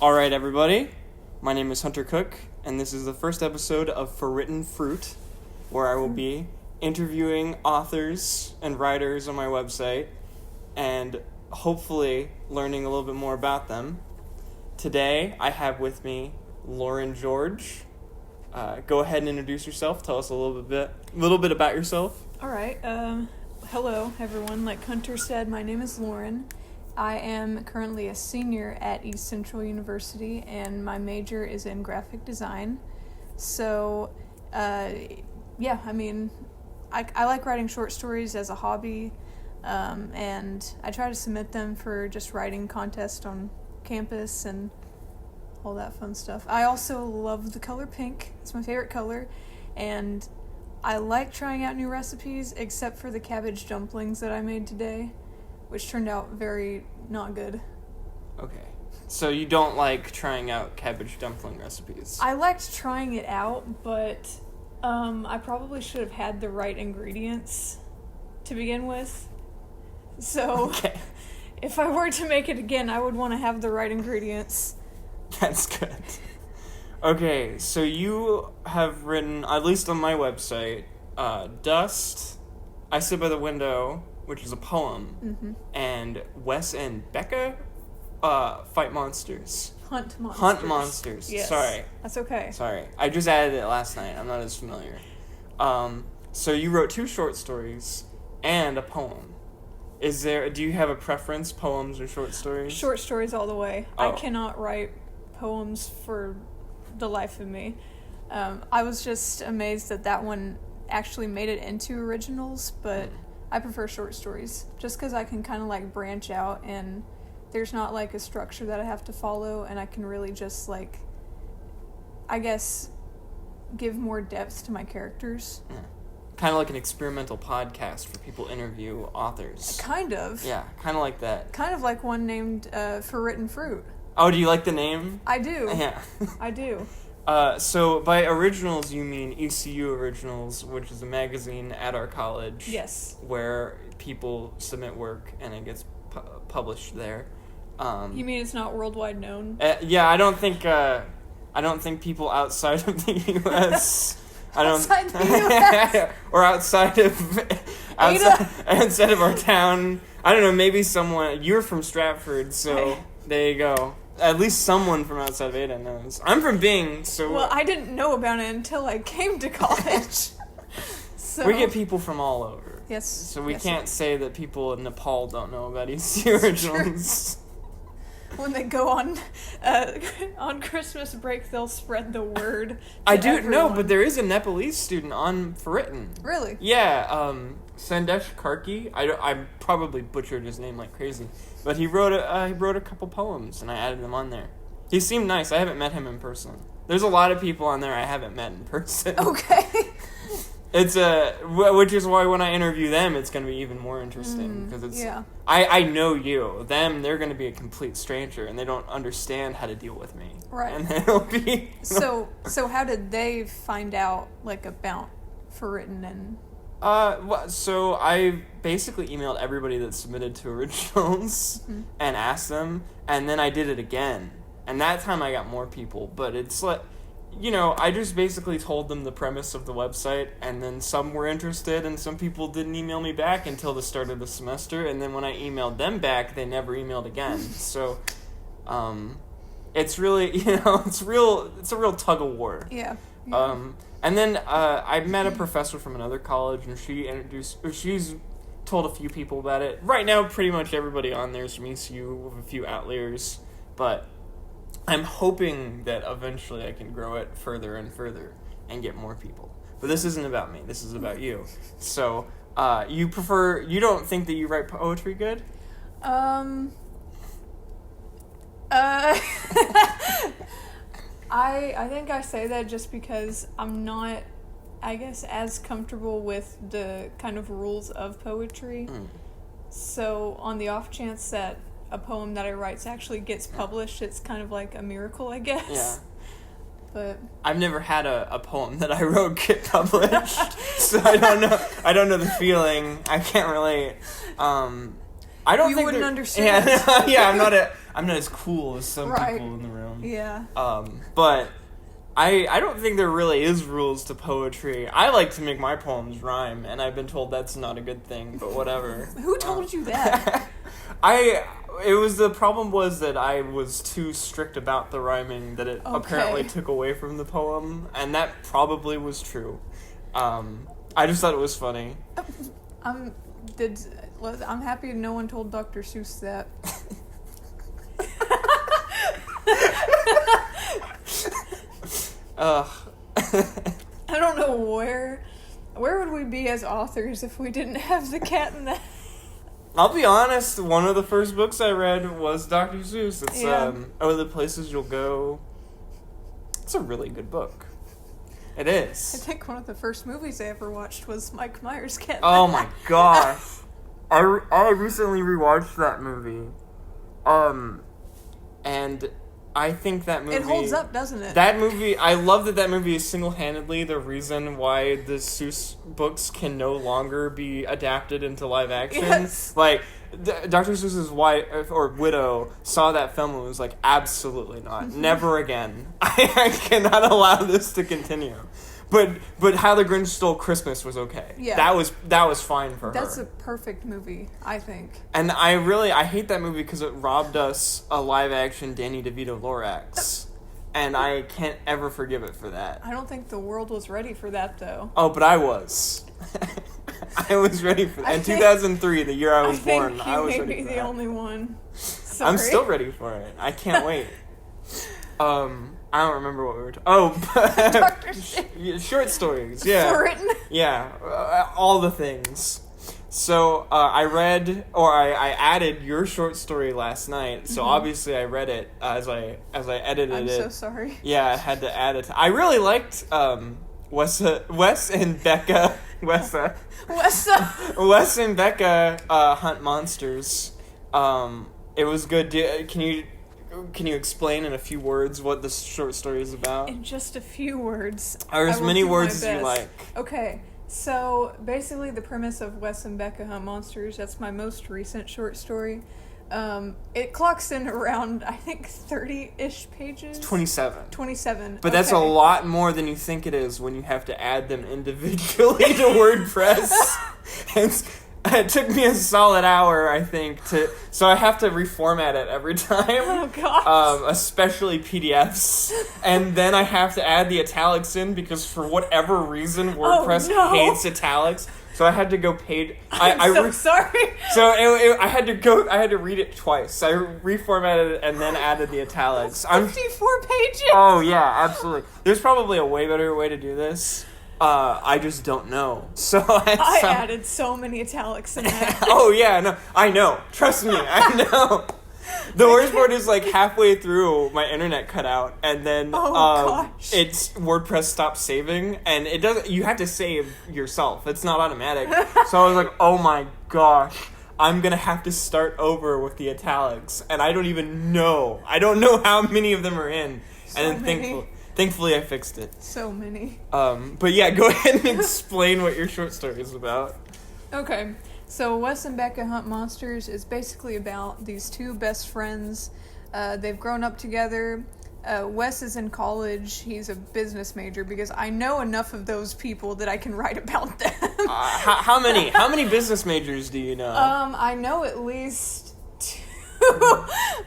All right, everybody. My name is Hunter Cook, and this is the first episode of Forwritten Fruit, where I will be interviewing authors and writers on my website and hopefully learning a little bit more about them. Today, I have with me Lauren George. Go ahead and introduce yourself. Tell us a little bit about yourself. All right. Hello, everyone. Like Hunter said, my name is Lauren. I am currently a senior at East Central University, and my major is in graphic design. So, I like writing short stories as a hobby, and I try to submit them for just writing contests on campus and all that fun stuff. I also love the color pink. It's my favorite color, and I like trying out new recipes, except for the cabbage dumplings that I made today, which turned out very not good. Okay. So you don't like trying out cabbage dumpling recipes? I liked trying it out, but I probably should have had the right ingredients to begin with. So if I were to make it again, I would want to have the right ingredients. That's good. Okay, so you have written, at least on my website, Dust, I Sit by the Window, which is a poem, and Wes and Becca fight monsters. Hunt monsters. Hunt monsters. Yes. Sorry. That's okay. Sorry. I just added it last night. I'm not as familiar. So you wrote 2 short stories and a poem. Do you have a preference, poems or short stories? Short stories all the way. Oh. I cannot write poems for the life of me. I was just amazed that one actually made it into originals, but I prefer short stories just because I can kind of like branch out and there's not like a structure that I have to follow, and I can really just like, I guess, give more depth to my characters. Yeah. Kind of like an experimental podcast for people to interview authors. Kind of. Yeah, kind of like that. Kind of like one named Forwritten Fruit. Oh, do you like the name? I do. Yeah. I do. So by originals, you mean ECU Originals, which is a magazine at our college. Yes. Where people submit work and it gets published there. You mean it's not worldwide known? Yeah, I don't think people outside of the U.S. Outside the U.S. or outside of our town. I don't know. Maybe someone. You're from Stratford, so there you go. At least someone from outside of Ada knows. I'm from Bing, so... Well, I didn't know about it until I came to college. So we get people from all over. Yes. So we can't say that people in Nepal don't know about ECU Originals. When they go on Christmas break, they'll spread the word. I do everyone. know, but there is a Nepalese student on Forwritten. Really? Yeah, Sandesh Karki. I probably butchered his name like crazy, but he wrote a couple poems, and I added them on there. He seemed nice. I haven't met him in person. There's a lot of people on there I haven't met in person. Okay. Which is why when I interview them, it's going to be even more interesting because it's. Yeah. I know you. Them, they're going to be a complete stranger, and they don't understand how to deal with me. Right. And it'll be. So how did they find out about Forwritten and? So I basically emailed everybody that submitted to originals and asked them, and then I did it again, and that time I got more people. But it's like. I just basically told them the premise of the website, and then some were interested, and some people didn't email me back until the start of the semester, and then when I emailed them back, they never emailed again. So, it's really, it's a real tug of war. Yeah. And then I met a professor from another college, and she's told a few people about it. Right now, pretty much everybody on there is from ECU with a few outliers, but I'm hoping that eventually I can grow it further and further and get more people. But this isn't about me. This is about you. So, you don't think that you write poetry good? I think I say that just because I'm not, I guess, as comfortable with the kind of rules of poetry. So, on the off chance that a poem that I write actually gets published, it's kind of like a miracle, I guess. Yeah. But I've never had a poem that I wrote get published, so I don't know the feeling. I can't relate. I don't. You think wouldn't understand. Yeah, yeah. I'm not as cool as some Right. people in the room. Yeah. But I don't think there really is rules to poetry. I like to make my poems rhyme, and I've been told that's not a good thing, but whatever. Who told you that? The problem was that I was too strict about the rhyming that it apparently took away from the poem, and that probably was true. I just thought it was funny. I'm happy no one told Dr. Seuss that. I don't know where would we be as authors if we didn't have the Cat in the... I'll be honest, one of the first books I read was Dr. Seuss. It's the Places You'll Go. It's a really good book. It is. I think one of the first movies I ever watched was Mike Myers' Cat in the Oh Hat. my gosh. I recently rewatched that movie. And I think that movie... It holds up, doesn't it? That movie, I love that movie is single-handedly the reason why the Seuss books can no longer be adapted into live action. Yes. Like, Dr. Seuss's wife, or widow, saw that film and was like, absolutely not. Never again. I cannot allow this to continue. But How the Grinch Stole Christmas was okay. Yeah. That was fine for her. That's a perfect movie, I think. And I hate that movie because it robbed us a live-action Danny DeVito Lorax. And I can't ever forgive it for that. I don't think the world was ready for that, though. Oh, but I was. I was ready for that. In 2003, the year I was born, I was ready for that. I think you may be the only one. Sorry. I'm still ready for it. I can't wait. I don't remember what we were Dr. Seuss. Short stories, yeah. Written. Yeah, all the things. So I added your short story last night. So obviously I read it as I edited I'm it. so sorry. Yeah, I had to add it. I really liked Wes and Becca. Wes and Becca hunt monsters. It was good. Can you explain in a few words what the short story is about? In just a few words. Or as many words as you like. Okay, so basically the premise of Wes and Becca Hunt Monsters, that's my most recent short story. It clocks in around, I think, 30-ish pages? 27. 27. But that's a lot more than you think it is when you have to add them individually to WordPress. It took me a solid hour, I think, so I have to reformat it every time. Oh, gosh. Especially PDFs. And then I have to add the italics in because for whatever reason WordPress hates italics. So I had to go paid. I'm so sorry. So I had to read it twice. I reformatted it and then added the italics. 54 pages. Oh yeah, absolutely. There's probably a way better way to do this. I just don't know. So I added so many italics in that. Oh yeah, no, I know. Trust me, I know. The worst part is like halfway through, my internet cut out, and then it's WordPress stopped saving, and it doesn't. You have to save yourself. It's not automatic. So I was like, oh my gosh, I'm gonna have to start over with the italics, and I don't even know. I don't know how many of them are in, and then thankfully I fixed it. So many. But yeah, go ahead and explain what your short story is about. Okay. So Wes and Becca Hunt Monsters is basically about these two best friends. They've grown up together. Wes is in college. He's a business major because I know enough of those people that I can write about them. How many? How many business majors do you know? I know at least 2.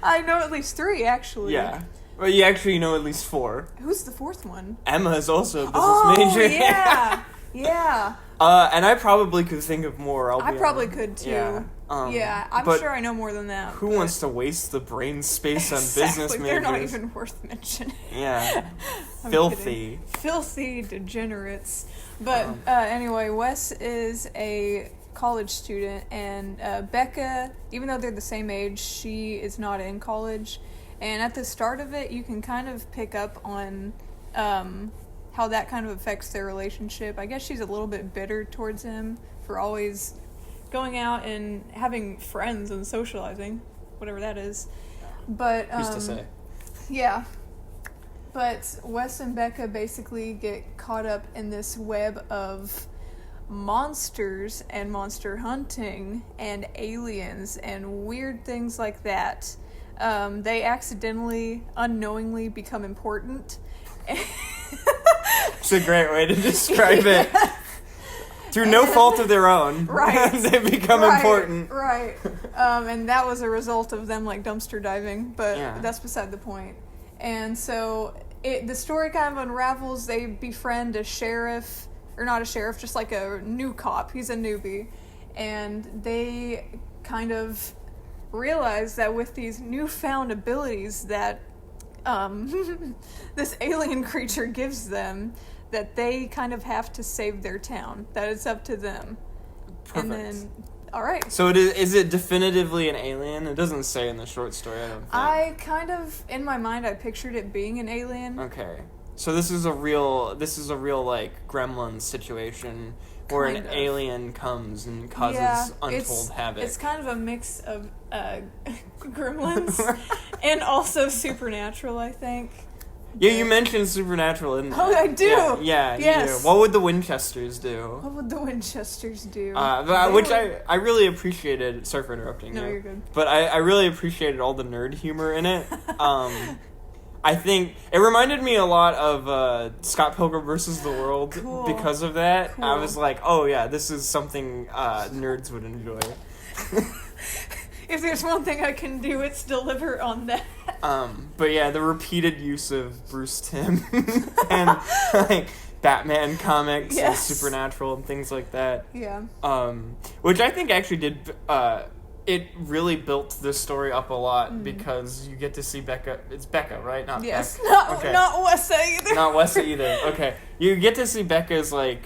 I know at least 3, actually. Yeah. Well, you actually know at least 4. Who's the 4th one? Emma is also a business major. Yeah. Yeah. And I probably could think of more. I probably could too. Yeah. I'm sure I know more than that. Who wants to waste the brain space on business majors? They're not even worth mentioning. Yeah. Filthy. Filthy degenerates. But anyway, Wes is a college student, and Becca, even though they're the same age, she is not in college. And at the start of it, you can kind of pick up on how that kind of affects their relationship. I guess she's a little bit bitter towards him for always going out and having friends and socializing, whatever that is. But who's to say? Yeah. But Wes and Becca basically get caught up in this web of monsters and monster hunting and aliens and weird things like that. they accidentally, unknowingly become important. It's a great way to describe it. Through no fault of their own. Right. They become important. Right. And that was a result of them, like, dumpster diving, but Yeah. that's beside the point. And so the story kind of unravels. They befriend a sheriff, or not a sheriff, just like a new cop. He's a newbie. And they kind of realize that with these newfound abilities that this alien creature gives them, that they kind of have to save their town. That it's up to them. Perfect. And then, all right. So is it definitively an alien? It doesn't say in the short story, I don't think. I kind of, in my mind, I pictured it being an alien. Okay. So this is a real like Gremlins situation where Kind an of. alien comes and causes untold havoc. It's kind of a mix of gremlins and also supernatural, I think. Yeah, you mentioned Supernatural, didn't you? Oh, I do. Yeah, Yes. you do. What would the Winchesters do? What would the Winchesters do? Which I really appreciated. Sorry for interrupting you. No, you're good. But I really appreciated all the nerd humor in it. I think it reminded me a lot of Scott Pilgrim vs. the World Cool. because of that. Cool. I was like, oh yeah, this is something nerds would enjoy. If there's one thing I can do, it's deliver on that. But yeah, the repeated use of Bruce Timm and like Batman comics and Yes. Supernatural and things like that. Yeah. Which I think actually did it really built this story up a lot because you get to see Becca. It's Becca, right? Not Yes. Beck. Not Okay. not Wessa either. Not Wessa either. Okay, you get to see Becca's like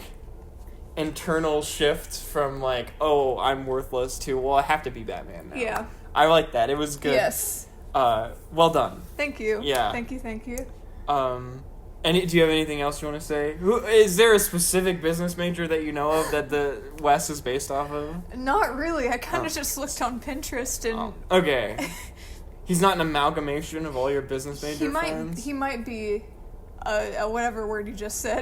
internal shift from like, oh, I'm worthless to, well, I have to be Batman now. Yeah. I like that. It was good. Yes. Well done. Thank you. Yeah. Thank you. Do you have anything else you want to say? Is there a specific business major that you know of that the Wes is based off of? Not really. I kind of just looked on Pinterest and Okay. He's not an amalgamation of all your business major friends? He might be a whatever word you just said.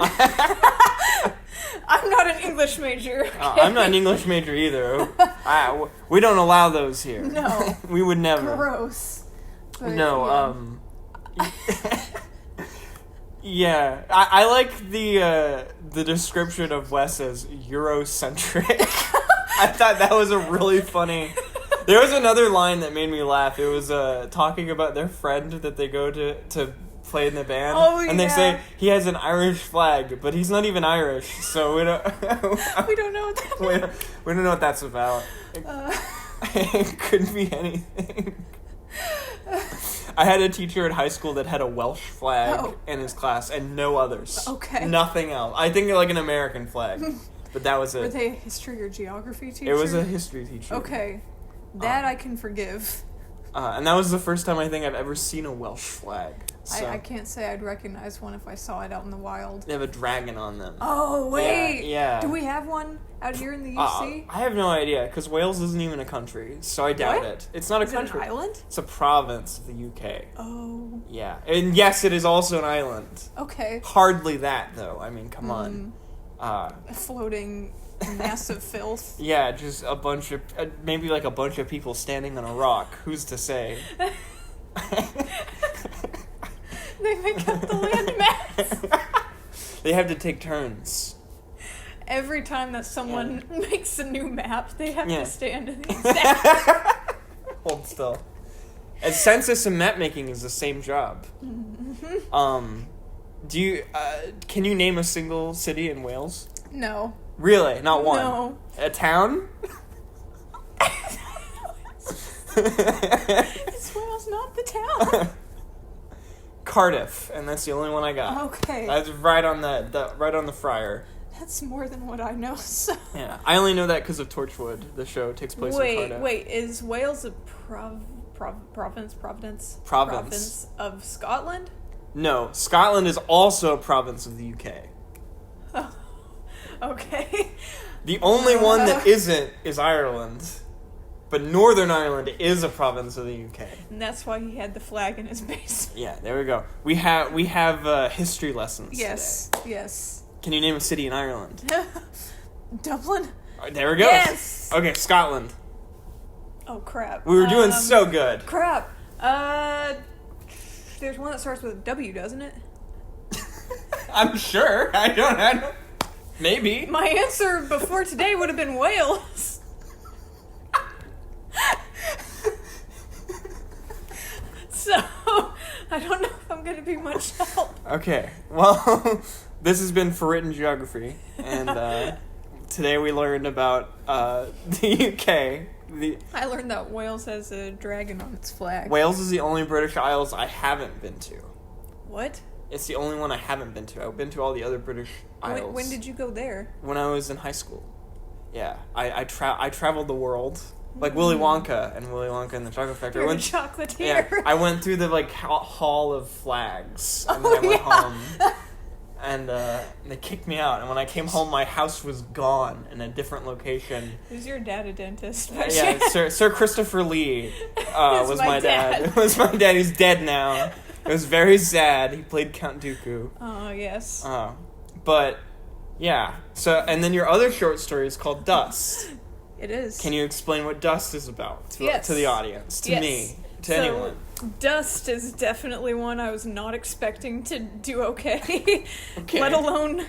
I'm not an English major. Okay? I'm not an English major either. We don't allow those here. No. We would never. Gross. But, No, yeah. Yeah, I like the description of Wes as Eurocentric. I thought that was a really funny. There was another line that made me laugh. It was talking about their friend that they go to play in the band, and they say he has an Irish flag, but he's not even Irish, so we don't. We don't know what that means. We don't know what that's about. It could be anything. I had a teacher in high school that had a Welsh flag in his class and no others. Okay. Nothing else. I think like an American flag, but that was it. Were they a history or geography teacher? It was a history teacher. Okay. That I can forgive. And that was the first time I think I've ever seen a Welsh flag. So. I can't say I'd recognize one if I saw it out in the wild. They have a dragon on them. Oh, wait! Yeah. Do we have one out here in the UC? I have no idea, because Wales isn't even a country, so I doubt What? it. It's not a Is country. it an island? It's a province of the UK. Oh. Yeah. And yes, it is also an island. Okay. Hardly that, though. I mean, come on. A floating massive filth. Yeah, just a bunch of, maybe like a bunch of people standing on a rock. Who's to say? They make up the land mass. They have to take turns. Every time that someone makes a new map, they have to stand in the exact... Hold still. A census and map making is the same job. Do you, can you name a single city in Wales? No. Really? Not one? No. A town? It's Wales, not the town. Cardiff, and that's the only one I got. Okay. That's right on the fryer. That's more than what I know, so... Yeah, I only know that because of Torchwood. The show takes place in Cardiff. Wait, is Wales a province of Scotland? No, Scotland is also a province of the UK. Oh, okay. The only one that isn't is Ireland. But Northern Ireland is a province of the UK. And that's why he had the flag in his basement. Yeah, there we go. We have history lessons today. Yes. Can you name a city in Ireland? Dublin? There we go. Yes! Okay, Scotland. Oh, crap. We were doing so good. Crap. There's one that starts with a W, doesn't it? I'm sure. I don't. Maybe. My answer before today would have been Wales. So, I don't know if I'm going to be much help. Okay. Well, this has been For Written Geography, and today we learned about the UK. I learned that Wales has a dragon on its flag. Wales is the only British Isles I haven't been to. What? It's the only one I haven't been to. I've been to all the other British Isles. When did you go there? When I was in high school. Yeah. I traveled the world. Like Willy Wonka and the Chocolate Factory. You're a chocolatier. Yeah, I went through the Hall of Flags, and then I went home, and they kicked me out. And when I came home, my house was gone in a different location. Is your dad a dentist? Yeah, Sir Christopher Lee was my dad. It was my dad. He's dead now. It was very sad. He played Count Dooku. Oh yes. But yeah. So and then your other short story is called Dust. It is. Can you explain what Dust is about to the audience, to me, to anyone? Dust is definitely one I was not expecting to do okay. Let alone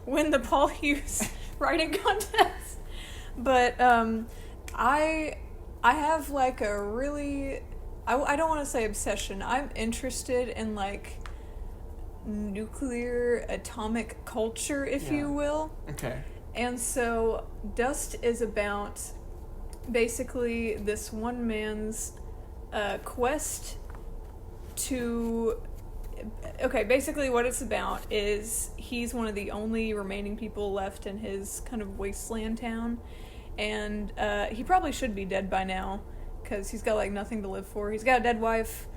win the Paul Hughes writing contest. But I have like a really, I don't want to say obsession. I'm interested in like nuclear atomic culture, if you will. Okay. And so Dust is about basically this one man's quest to... Okay, basically what it's about is he's one of the only remaining people left in his kind of wasteland town. And he probably should be dead by now because he's got like nothing to live for. He's got a dead wife.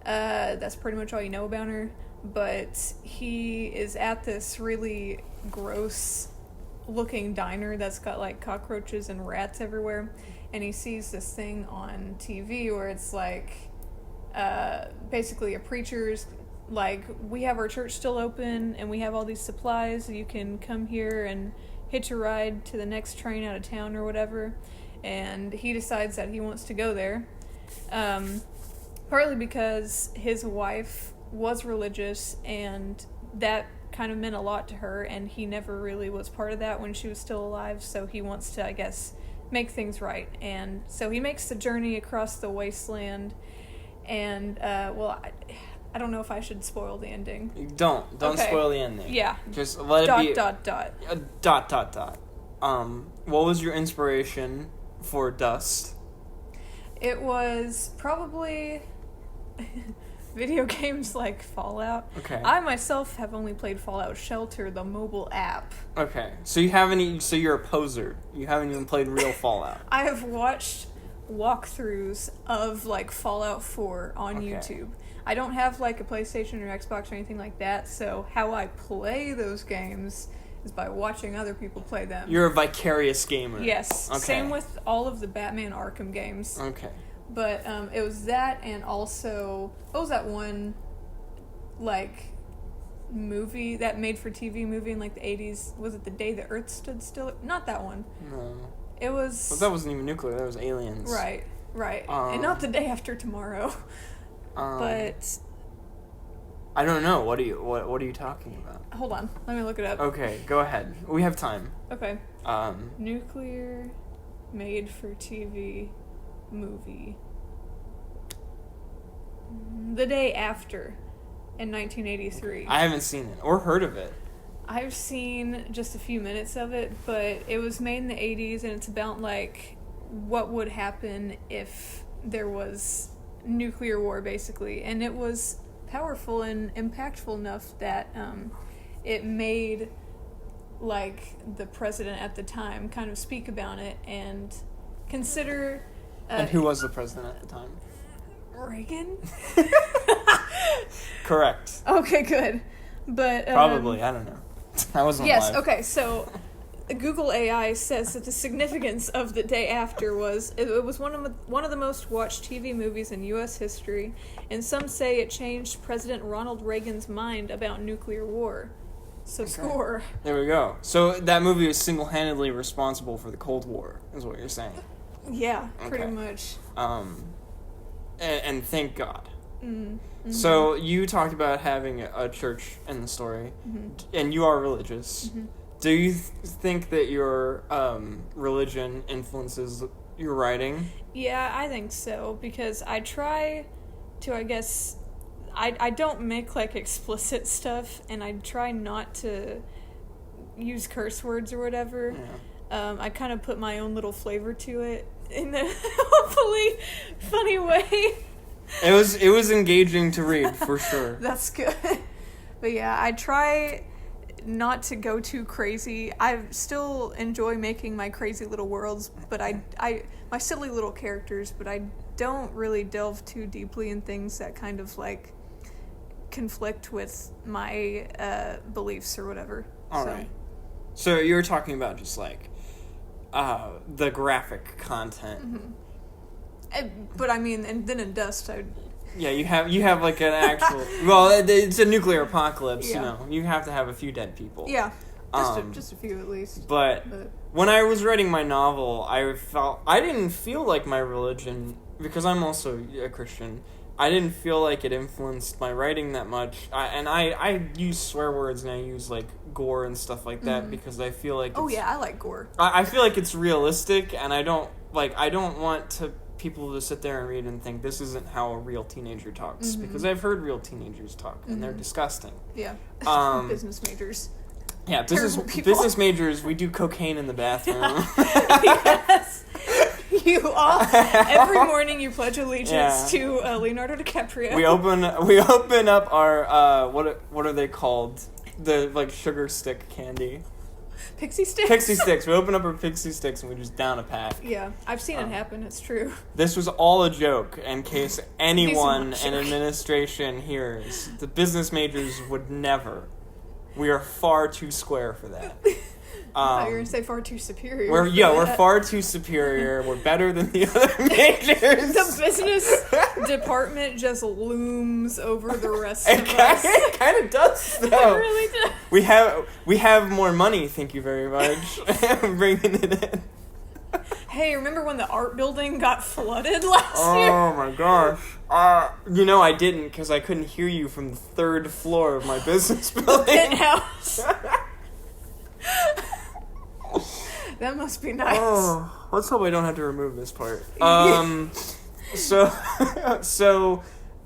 That's pretty much all you know about her. But he is at this really gross looking diner that's got like cockroaches and rats everywhere, and he sees this thing on TV where it's like basically a preacher's like, we have our church still open and we have all these supplies, you can come here and hitch a ride to the next train out of town or whatever. And he decides that he wants to go there, partly because his wife was religious and that kind of meant a lot to her, and he never really was part of that when she was still alive, so he wants to, I guess, make things right. And so he makes the journey across the wasteland, and I don't know if I should spoil the ending. Don't okay. Spoil the ending. Yeah. Just let it be... ... What was your inspiration for Dust? It was probably... video games like Fallout. Okay. I myself have only played Fallout Shelter, the mobile app. Okay. So you're a poser. You haven't even played real Fallout. I have watched walkthroughs of like Fallout 4 on YouTube. I don't have like a PlayStation or Xbox or anything like that, so how I play those games is by watching other people play them. You're a vicarious gamer. Yes. Okay. Same with all of the Batman Arkham games. Okay. But it was that, and also, what was that one, like, movie, that made-for-TV movie in, like, the 80s? Was it The Day the Earth Stood Still? Not that one. No. It was... Well, that wasn't even nuclear, that was aliens. Right. And not The Day After Tomorrow. But... I don't know. What are you talking about? Hold on. Let me look it up. Okay, go ahead. We have time. Okay. Nuclear made-for-TV... movie. The Day After in 1983. I haven't seen it or heard of it. I've seen just a few minutes of it, but it was made in the 80s and it's about like what would happen if there was nuclear war basically, and it was powerful and impactful enough that it made like the president at the time kind of speak about it and consider and who was the president at the time? Reagan? Correct. Okay, good. But probably, I don't know. I wasn't alive. Yes, okay, so Google AI says that the significance of The Day After was it was one of the most watched TV movies in U.S. history, and some say it changed President Ronald Reagan's mind about nuclear war. So score. There we go. So that movie was single-handedly responsible for the Cold War, is what you're saying. Yeah, pretty much. and thank God. Mm-hmm. So you talked about having a church in the story, and you are religious. Do you think that your religion influences your writing? Yeah, I think so, because I try to, I guess, I don't make, like, explicit stuff, and I try not to use curse words or whatever. Yeah. I kind of put my own little flavor to it in a hopefully funny way. It was engaging to read, for sure. That's good. But yeah, I try not to go too crazy. I still enjoy making my crazy little worlds, but my silly little characters, but I don't really delve too deeply in things that kind of like conflict with my beliefs or whatever. All right. So you were talking about just like the graphic content. But I mean, and then in Dust, yeah, you have like an actual. Well, it's a nuclear apocalypse. Yeah. You know, you have to have a few dead people. yeah, just a few at least. But when I was writing my novel, I didn't feel like my religion, because I'm also a Christian. I didn't feel like it influenced my writing that much. I use swear words and I use like gore and stuff like that because I feel like I like gore. I feel like it's realistic, and I don't want people to sit there and read and think this isn't how a real teenager talks, because I've heard real teenagers talk and they're disgusting. Yeah. Business majors. Yeah, business majors, we do cocaine in the bathroom. Yes. You all every morning you pledge allegiance to Leonardo DiCaprio. We open up our what are they called? The like sugar stick candy. Pixie sticks? Pixie sticks. We open up our pixie sticks and we just down a pack. Yeah, I've seen it happen. It's true. This was all a joke, in case anyone in administration hears. The business majors would never. We are far too square for that. I thought you were going to say far too superior. We're far too superior. We're better than the other majors. The business department just looms over the rest of us. It kind of does, though. It really does. We have more money, thank you very much. Bringing it in. Hey, remember when the art building got flooded last year? Oh my gosh. I didn't, because I couldn't hear you from the third floor of my business building. Penthouse. That must be nice. Oh, let's hope I don't have to remove this part. But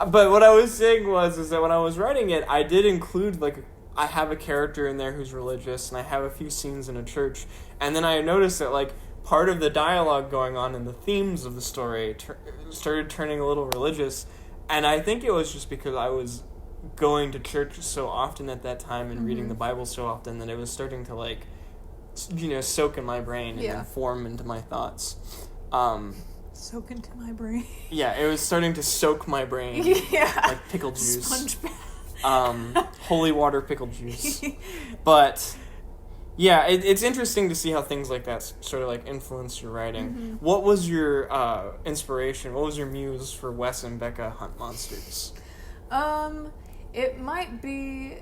what I was saying is that when I was writing it, I did include, like, I have a character in there who's religious, and I have a few scenes in a church, and then I noticed that, like, part of the dialogue going on and the themes of the story started turning a little religious, and I think it was just because I was going to church so often at that time and reading the Bible so often that it was starting to, like, soak in my brain and inform into my thoughts. Soak into my brain. Yeah, it was starting to soak my brain. Yeah. Like pickle juice. Sponge bath. Holy water pickle juice. But, yeah, it's interesting to see how things like that sort of, like, influence your writing. What was your inspiration? What was your muse for Wes and Becca Hunt Monsters? It might be...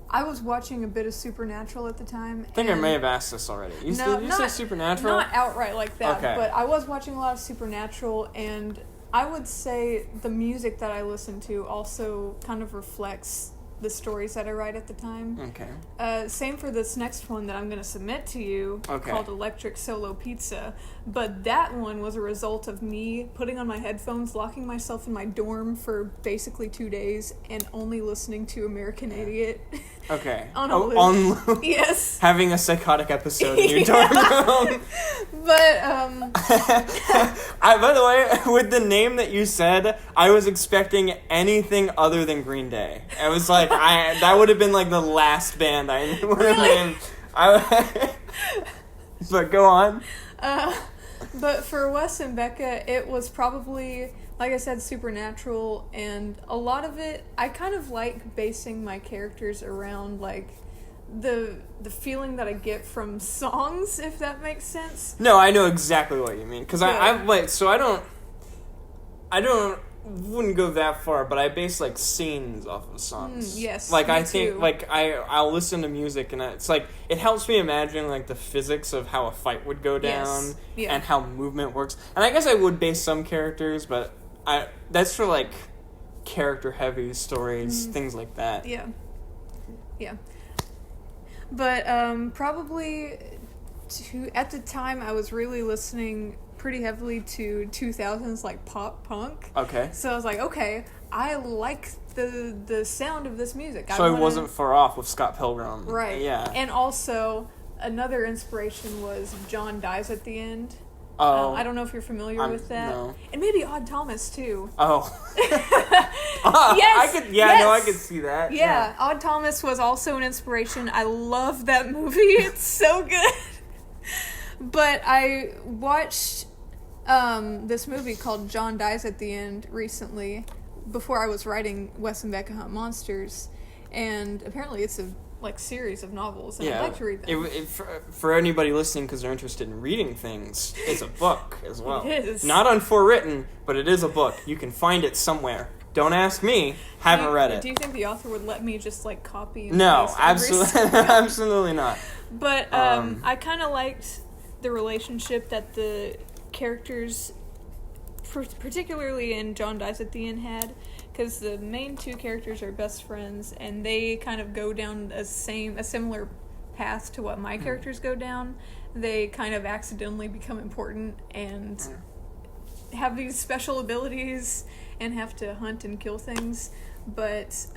I was watching a bit of Supernatural at the time. I think I may have asked this already. You say Supernatural? Not outright like that, okay. But I was watching a lot of Supernatural, and I would say the music that I listen to also kind of reflects the stories that I write at the time. Okay. Same for this next one that I'm going to submit to you, called Electric Solo Pizza. But that one was a result of me putting on my headphones, locking myself in my dorm for basically 2 days, and only listening to American Idiot. Okay. On a loop. On loop. Yes. Having a psychotic episode in your dorm room. But, by the way, with the name that you said, I was expecting anything other than Green Day. I was like, that would have been like the last band I would have named. But go on. But for Wes and Becca, it was probably, like I said, Supernatural, and a lot of it, I kind of like basing my characters around, like, the feeling that I get from songs, if that makes sense. No, I know exactly what you mean, because I wouldn't go that far, but I base, like, scenes off of songs. Yes, like, I too. think, like, I'll listen to music, and it's like, it helps me imagine, like, the physics of how a fight would go down, and how movement works. And I guess I would base some characters, but that's for like character heavy stories, things like that. Yeah. But probably at the time I was really listening pretty heavily to 2000s like pop punk. Okay. So I was like, okay, I like the sound of this music. So it wasn't far off with Scott Pilgrim. Right. Yeah. And also another inspiration was John Dies at the End. Oh. I don't know if you're familiar with that. No. And maybe Odd Thomas too. Oh. Yes. I could see that. Yeah, Odd Thomas was also an inspiration. I love that movie. It's so good. But I watched this movie called John Dies at the End recently before I was writing Wes and Becca Hunt Monsters, and apparently it's a series of novels, and I'd like to read them. For anybody listening, because they're interested in reading things, it's a book as well. It is. Not on Forwritten, but it is a book. You can find it somewhere. Don't ask me. Haven't read it. Do you think the author would let me just copy and No, paste absolutely not. But I kind of liked the relationship that the characters, particularly in John Dies at the End, had, because the main two characters are best friends, and they kind of go down a similar path to what my characters go down. They kind of accidentally become important and have these special abilities and have to hunt and kill things. But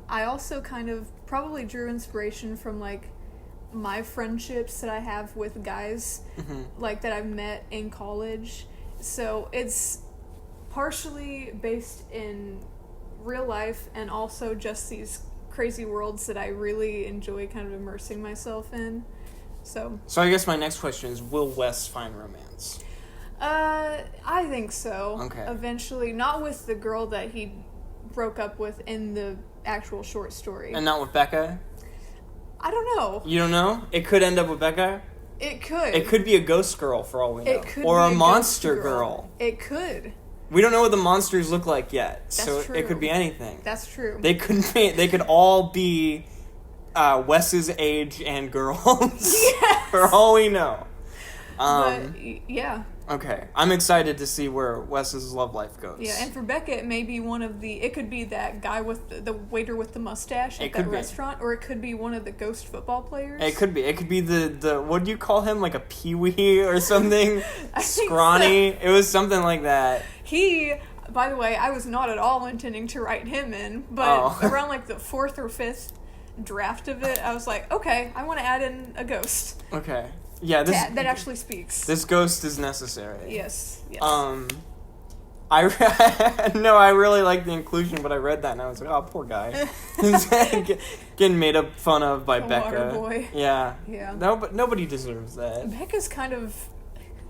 I also kind of probably drew inspiration from my friendships that I have with guys that I've met in college. So it's partially based in real life and also just these crazy worlds that I really enjoy kind of immersing myself in. So I guess my next question is, will Wes find romance? I think so. Okay. Eventually, not with the girl that he broke up with in the actual short story. And not with Becca? I don't know. You don't know? It could end up with Becca? It could. It could be a ghost girl for all we know. It could or be a monster girl. It could. We don't know what the monsters look like yet, That's so true. it could be anything. That's true. They could all be Wes's age and girls. Yes. For all we know. But yeah. Okay, I'm excited to see where Wes's love life goes. Yeah, and for Becca, it may be it could be that guy with the waiter with the mustache at that restaurant, or it could be one of the ghost football players. It could be the what do you call him, like a peewee or something? Scrawny. So. It was something like that. By the way, I was not at all intending to write him in, but around the 4th or 5th draft of it, I was like, okay, I want to add in a ghost. Okay. Yeah, that actually speaks. This ghost is necessary. Yes. I really like the inclusion, but I read that and I was like, oh, poor guy. Getting made up fun of by Becca. Water boy. Yeah. Yeah. No, but nobody deserves that. Becca's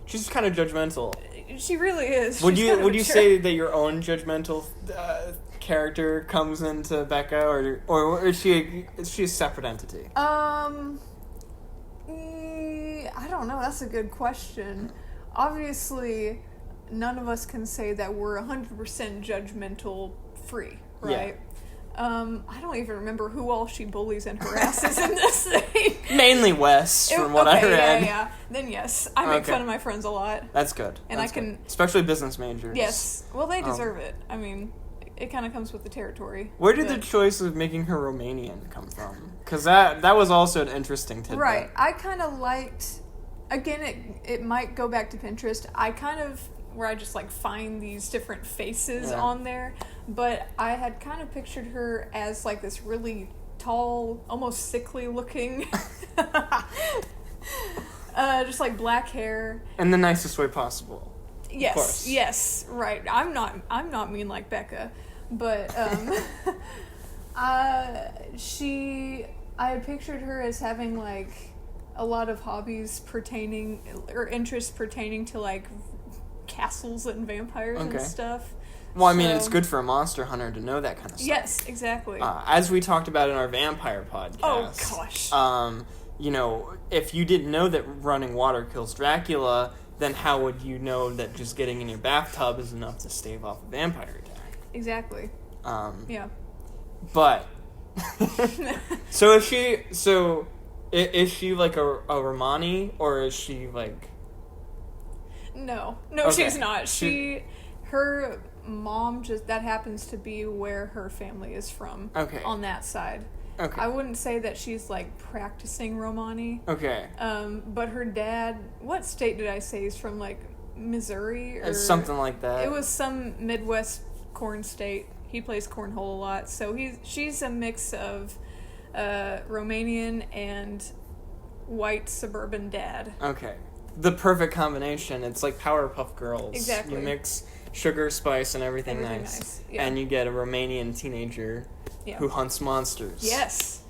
she's kind of judgmental. She really is. Would you say that your own judgmental character comes into Becca, or is she a separate entity? I don't know. That's a good question. Obviously, none of us can say that we're 100% judgmental free, right? Yeah. I don't even remember who all she bullies and harasses in this thing. Mainly Wes, from what I read. Yeah. Then yes, I make fun of my friends a lot. That's good. And That's good. Especially business majors. Yes. Well, they deserve it. I mean, it kind of comes with the territory. Where did the choice of making her Romanian come from? Because that was also an interesting tidbit. Right. I kind of liked... Again, it might go back to Pinterest. Where I just find these different faces on there. But I had kind of pictured her as this really tall, almost sickly looking... just black hair. In the nicest way possible. Yes. Of course. Yes. Right. I'm not mean like Becca. But I had pictured her as having a lot of hobbies interests pertaining to castles and vampires and stuff. Well, I mean, it's good for a monster hunter to know that kind of stuff. Yes, exactly. As we talked about in our vampire podcast. Oh gosh. If you didn't know that running water kills Dracula, then how would you know that just getting in your bathtub is enough to stave off a vampire attack? Exactly. Yeah. But is she a Romani, or is she No, okay. She's not. mom that happens to be where her family is from. Okay. On that side. Okay. I wouldn't say that she's, like, practicing Romani. Okay. But her dad, what state did I say he's from, like, Missouri? Or something like that. It was some Midwest corn state. He plays cornhole a lot. So she's a mix of Romanian and white suburban dad. Okay. The perfect combination. It's like Powerpuff Girls. Exactly. You mix sugar, spice, and everything nice. Yeah. And you get a Romanian teenager who hunts monsters. Yes.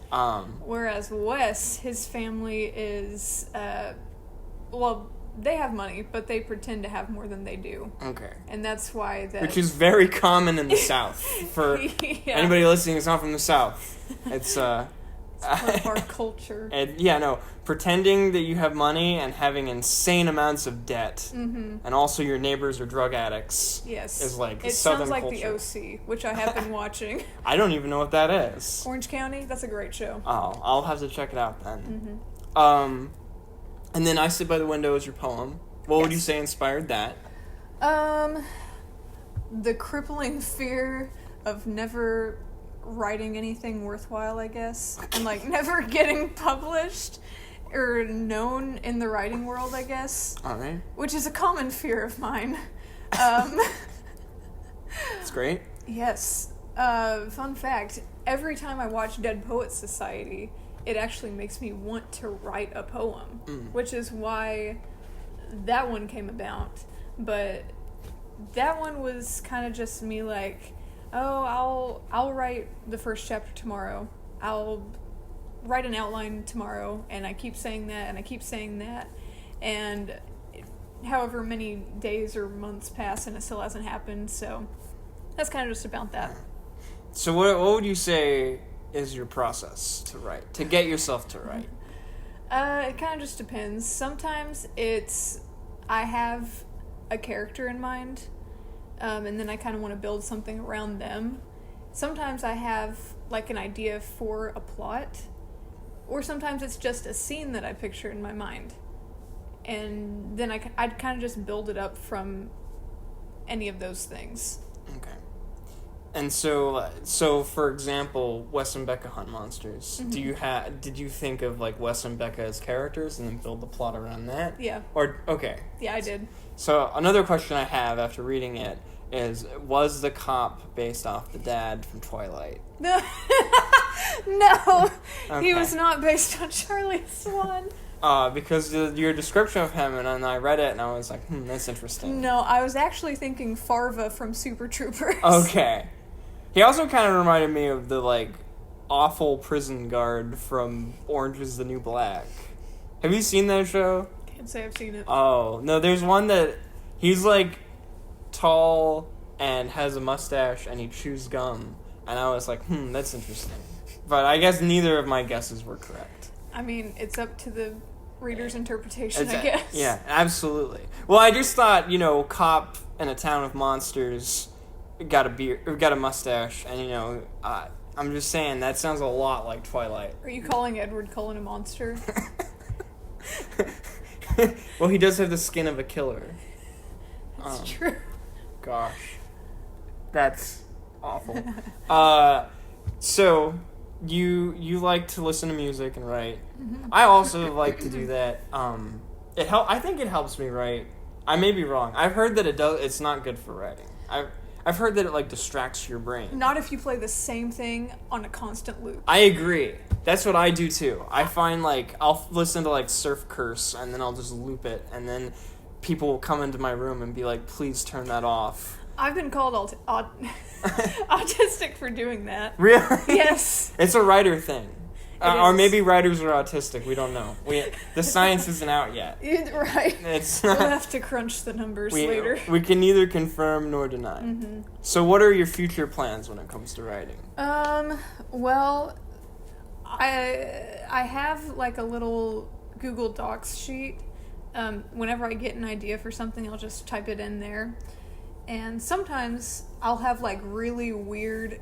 Whereas Wes, his family is, they have money, but they pretend to have more than they do. Okay. And that's why which is very common in the South. For anybody listening who's not from the South. It's part of our culture. And pretending that you have money and having insane amounts of debt, and also your neighbors are drug addicts. Yes, is like it Southern sounds like culture. The OC, which I have been watching. I don't even know what that is. Orange County, that's a great show. Oh, I'll have to check it out then. And then I Sit by the Window is your poem. What would you say inspired that? The crippling fear of never writing anything worthwhile, I guess, and like never getting published or known in the writing world, I guess. All right. Which is a common fear of mine. It's great. Yes. Fun fact, every time I watch Dead Poets Society, it actually makes me want to write a poem, which is why that one came about. But that one was kind of just me like, oh, I'll write the first chapter tomorrow. I'll write an outline tomorrow, and I keep saying that, and I keep saying that, and however many days or months pass, and it still hasn't happened, so that's kind of just about that. So what would you say is your process to write, to get yourself to write? It kind of just depends. Sometimes I have a character in mind, and then I kind of want to build something around them. Sometimes I have like an idea for a plot, or sometimes it's just a scene that I picture in my mind, and then I'd kind of just build it up from any of those things. Okay. And so for example, Wes and Becca hunt monsters. Did you think of like Wes and Becca as characters and then build the plot around that? Yeah. Okay. Yeah, I did. So another question I have after reading it is, was the cop based off the dad from Twilight? No. Okay. He was not based on Charlie Swan. Because your description of him, and then I read it and I was like, that's interesting. No, I was actually thinking Farva from Super Troopers. Okay. He also kind of reminded me of the, like, awful prison guard from Orange is the New Black. Have you seen that show? Can't say I've seen it. Oh, no, there's one that he's, like, tall and has a mustache and he chews gum. And I was like, that's interesting. But I guess neither of my guesses were correct. I mean, it's up to the reader's interpretation, I guess. Yeah, absolutely. Well, I just thought, cop in a town of monsters got a mustache, and I'm just saying that sounds a lot like Twilight. Are you calling Edward Cullen a monster? Well, he does have the skin of a killer. That's true. Gosh, that's awful. So you like to listen to music and write. Mm-hmm. I also like to do that. I think it helps me write. I may be wrong. I've heard that it's not good for writing. I've heard that it like distracts your brain. Not if you play the same thing on a constant loop. I agree. That's what I do too. I find like I'll listen to like Surf Curse and then I'll just loop it, and then people will come into my room and be like, "Please turn that off." I've been called autistic for doing that. Really? Yes. It's a writer thing. Or maybe writers are autistic. We don't know. The science isn't out yet. Right. It's we'll have to crunch the numbers later. We can neither confirm nor deny. Mm-hmm. So what are your future plans when it comes to writing? Well, I have like a little Google Docs sheet. Whenever I get an idea for something, I'll just type it in there. And sometimes I'll have like really weird...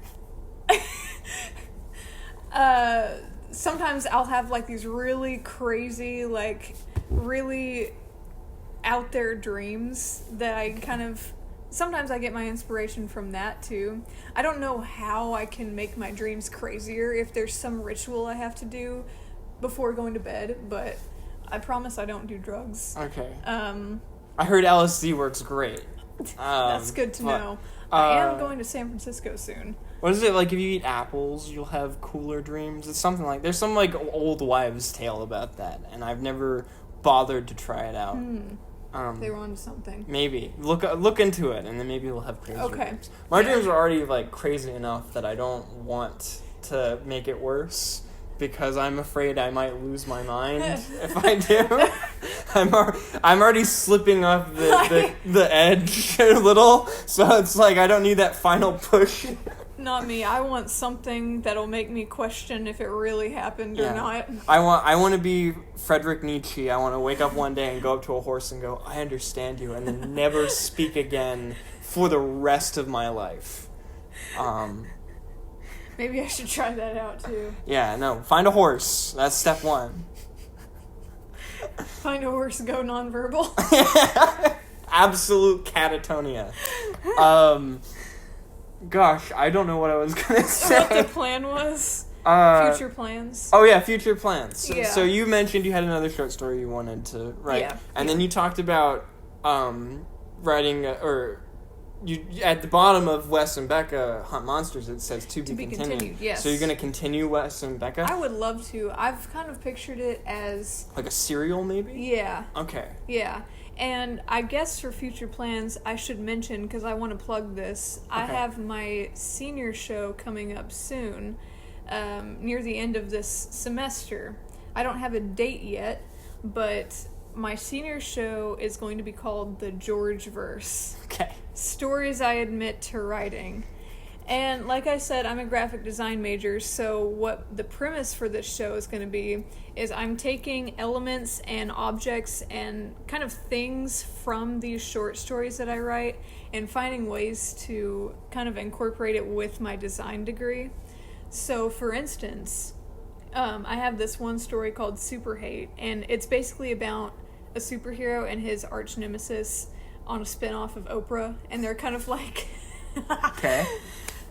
sometimes I'll have like these really crazy, like really out there dreams that I kind of sometimes I get my inspiration from that too. I don't know how I can make my dreams crazier, if there's some ritual I have to do before going to bed, but I promise I don't do drugs. Okay. I heard LSD works great. That's good to know. I am going to San Francisco soon. What is it like? If you eat apples, you'll have cooler dreams. It's something like, there's some like old wives' tale about that, and I've never bothered to try it out. They were onto something. Maybe look into it, and then maybe you'll have crazy dreams. My dreams are already like crazy enough that I don't want to make it worse, because I'm afraid I might lose my mind if I do. I'm already slipping off the edge a little, so it's like I don't need that final push. Not me. I want something that'll make me question if it really happened or not. I want to be Friedrich Nietzsche. I want to wake up one day and go up to a horse and go, "I understand you," and then never speak again for the rest of my life. Maybe I should try that out too. Yeah, no. Find a horse. That's step one. Find a horse, go nonverbal. Absolute catatonia. Gosh, I don't know what I was gonna say. What the plan was? Future plans. Oh yeah, future plans. So, Yeah. so you mentioned you had another short story you wanted to write, and then you talked about writing or. You at the bottom of Wes and Becca Hunt Monsters, it says to be continued. Yes. So you're going to continue Wes and Becca? I would love to. I've kind of pictured it as like a serial, maybe? Yeah. Okay. Yeah. And I guess for future plans, I should mention, because I want to plug this, I have my senior show coming up soon, near the end of this semester. I don't have a date yet, but my senior show is going to be called The George-verse. Okay. Stories I admit to writing. And like I said, I'm a graphic design major, so what the premise for this show is going to be is I'm taking elements and objects and kind of things from these short stories that I write and finding ways to kind of incorporate it with my design degree. So for instance, I have this one story called Super Hate, and it's basically about a superhero and his arch nemesis on a spin-off of Oprah, and they're kind of like... Okay.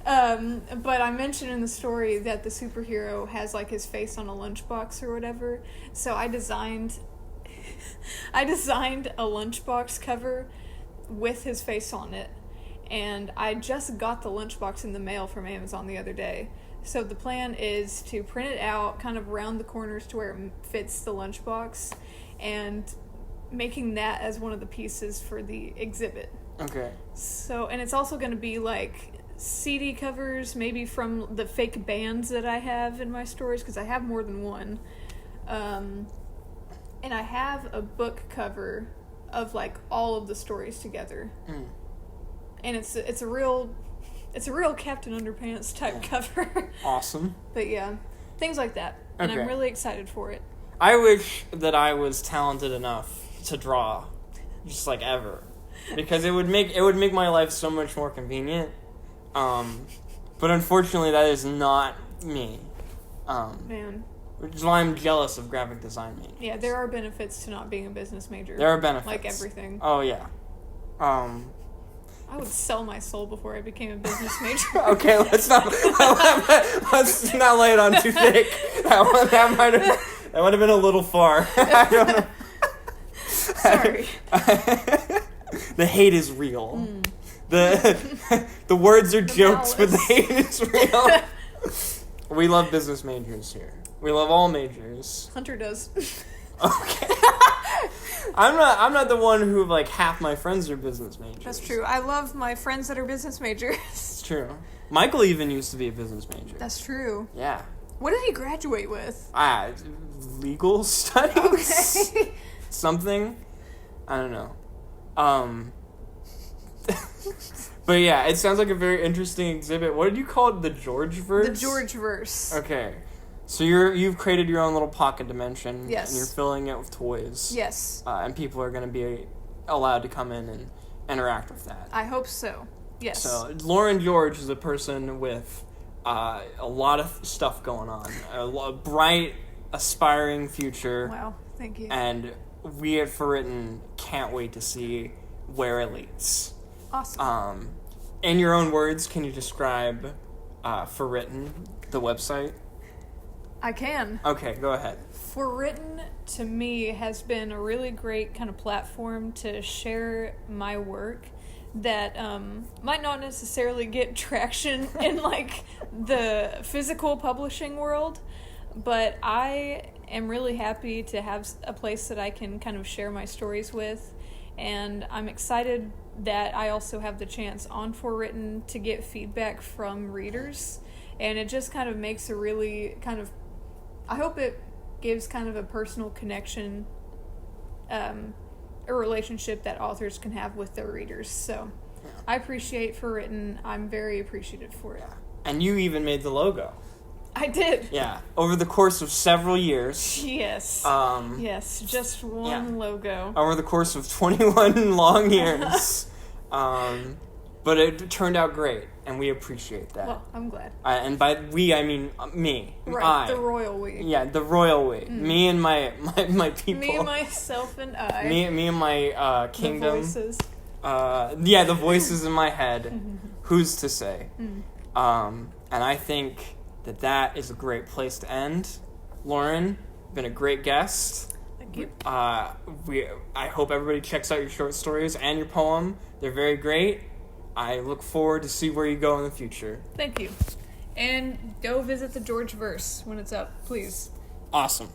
But I mentioned in the story that the superhero has like his face on a lunchbox or whatever, so I designed a lunchbox cover with his face on it, and I just got the lunchbox in the mail from Amazon the other day. So the plan is to print it out kind of round the corners to where it fits the lunchbox, and making that as one of the pieces for the exhibit. Okay. So, and it's also going to be like CD covers, maybe from the fake bands that I have in my stories, because I have more than one. And I have a book cover of like all of the stories together. And it's a real Captain Underpants type cover. Awesome. But yeah, things like that. And I'm really excited for it. I wish that I was talented enough to draw, just like ever, because it would make my life so much more convenient. But unfortunately, that is not me. Man. Which is why I'm jealous of graphic design majors. Yeah, there are benefits to not being a business major. There are benefits, like everything. Oh yeah. I would sell my soul before I became a business major. Okay, let's not lay it on too thick. That might have been a little far. I don't know. Sorry. The hate is real. The words are jokes, but the hate is real. We love business majors here. We love all majors. Hunter does. Okay. I'm not the one who like half my friends are business majors. That's true. I love my friends that are business majors. It's true. Michael even used to be a business major. That's true. Yeah. What did he graduate with? Legal studies? Okay. Something? I don't know. But yeah, it sounds like a very interesting exhibit. What did you call it? The George-verse? The George-verse. Okay. So you've created your own little pocket dimension. Yes. And you're filling it with toys. Yes. And people are going to be allowed to come in and interact with that. I hope so. Yes. So Lauren George is a person with a lot of stuff going on. A bright, aspiring future. Wow. Thank you. And we at Forwritten can't wait to see where it leads. Awesome. In your own words, can you describe Forwritten, the website? I can. Okay, go ahead. Forwritten, to me, has been a really great kind of platform to share my work that might not necessarily get traction in, like, the physical publishing world, but I am really happy to have a place that I can kind of share my stories with, and I'm excited that I also have the chance on Forwritten to get feedback from readers, and it just kind of makes a really kind of, I hope it gives kind of a personal connection, a relationship that authors can have with their readers. So Yeah. I appreciate Forwritten. I'm very appreciative for it. Yeah. And you even made the logo. I did. Yeah. Over the course of several years. Yes. Yes, just one logo. Over the course of 21 long years. But it turned out great, and we appreciate that. Well, I'm glad. And by we, I mean me. Right, I. the royal we. Yeah, the royal we. Me and my people. Me, myself, and I. Me and my kingdom. The voices. The voices in my head. Who's to say? And I think that is a great place to end. Lauren, been a great guest. Thank you. I hope everybody checks out your short stories and your poem. They're very great. I look forward to see where you go in the future. Thank you. And go visit the George Verse when it's up, please. Awesome.